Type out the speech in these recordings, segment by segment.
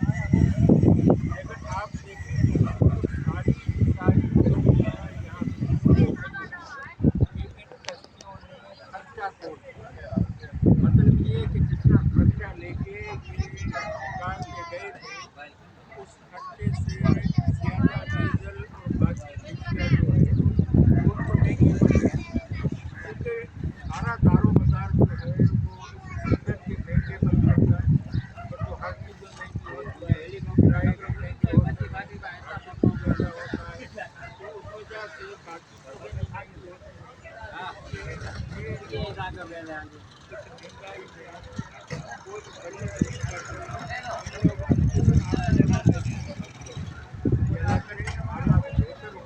अगर आप देखें तो सारी सारी कश्तियाँ यहाँ पे इसलिए कि इन कश्तियों ने खर्चा तोड़ दिया। मतलब ये कि जितना खर्चा लेके ये दुकान पे गए थे, उस खर्चे से ज़्यादा डीजल और बाकी चीज़ें जो है वो तो महंगी पड़ गई, क्योंकि सारा दारोमदार जो है वो ईंधन के महंगे पर चलता है। और तो हर चीज़ जो महंगी होती है, किराए भी महंगे होते हैं, राशन भी ज़्यादा होता है, तो उस वजह से बाकी चीज़ें भी महंगी होती हैं। इसलिए ये इस महंगाई में कोई गरीब नहीं कर रहे हैं। इन लोगों को कुछ आमदनी नहीं है, क्या करें, हालात बेहतर हो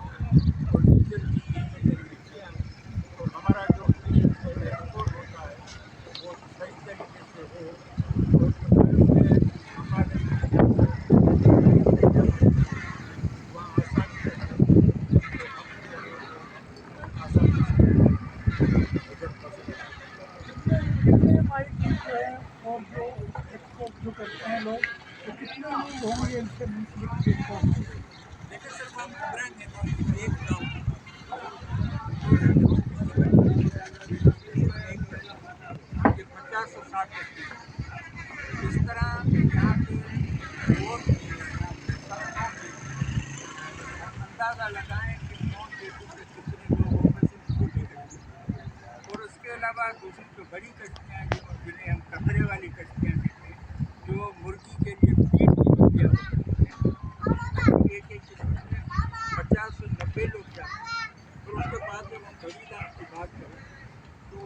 और डीजल की कीमतें नीचे आएँ, तो हमारा जो एक्सपोर्ट होता है वो सही तरीके से हो, और जो मुल्क में आमदनी जहाँ होती है वहाँ आसानी से चलती है, तो हम जो है वो आसानी से गुजर बसर कितने हमारी चीज़ जो है और जो एक्सपोर्ट जो करते हैं लोग, तो कितने लोग होंगे इनसे मुंसलिक एक्सपोर्ट? देखिए सिर्फ हम उभरेंगे तो एक गाँव ये जो इसी कश्ती में ये सिर्फ एक कश्ती, ये 50 से 60 कश्ती है। इस तरह यहाँ के और सब नॉन वेज, आप अंदाज़ा लगाएं कि नॉन वेज में कितने लोग होंगे सिर्फ छोटी कश्ती, और उसके अलावा दूसरी जो बड़ी कश्तियाँ हैं जिन्हें हम कतरे वाली कश्तियाँ कहते हैं, जो मुर्गी के लिए फीड की बत्तियाँ होती हैं, उसमें एक एक किस्म में 50 से 90 लोग जाते हैं। और उसके बाद जब हम बड़ी लाइन की बात करें तो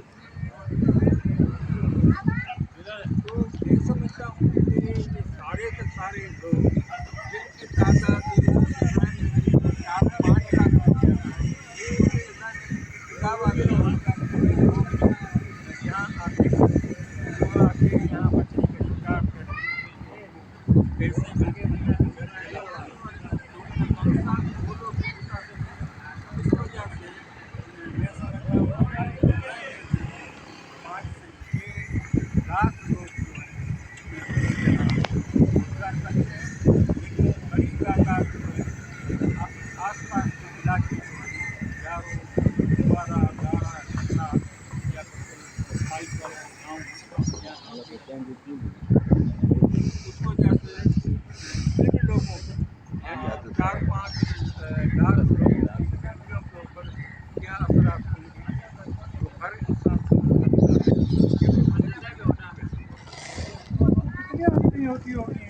तो मैं समझता हूँ कि ये सारे के सारे लोग जिनकी तादाद करीबन 4-5 लाख तक जाती है, ये गाँव वाले लोग यहाँ आते हैं, वो आके यहाँ मछली का शिकार करते हैं, पैसे मिलते हैं, घर चलाते हैं, तो उनका नुकसान वो लोग भी उठाते हैं। इस वजह से मैं समझता हूँ कि यहाँ पे 5 से 6 लाख लोग जो हैं यहाँ रोजगार करते हैं, लेकिन बड़ी तादाद जो है आस-पास के इलाके से जारो, कुपवारा, दारा, कटरा या फिर कोई बाइक वाले गाँव यहाँ आते हैं। उस वजह से इन लोगों को 4-5 लाख लोगों की फैमिलियों के ऊपर क्या असरात होंगे, तो हर इंसान समझ सकता है कि वो कितनी कितनी आमदनी होती होगी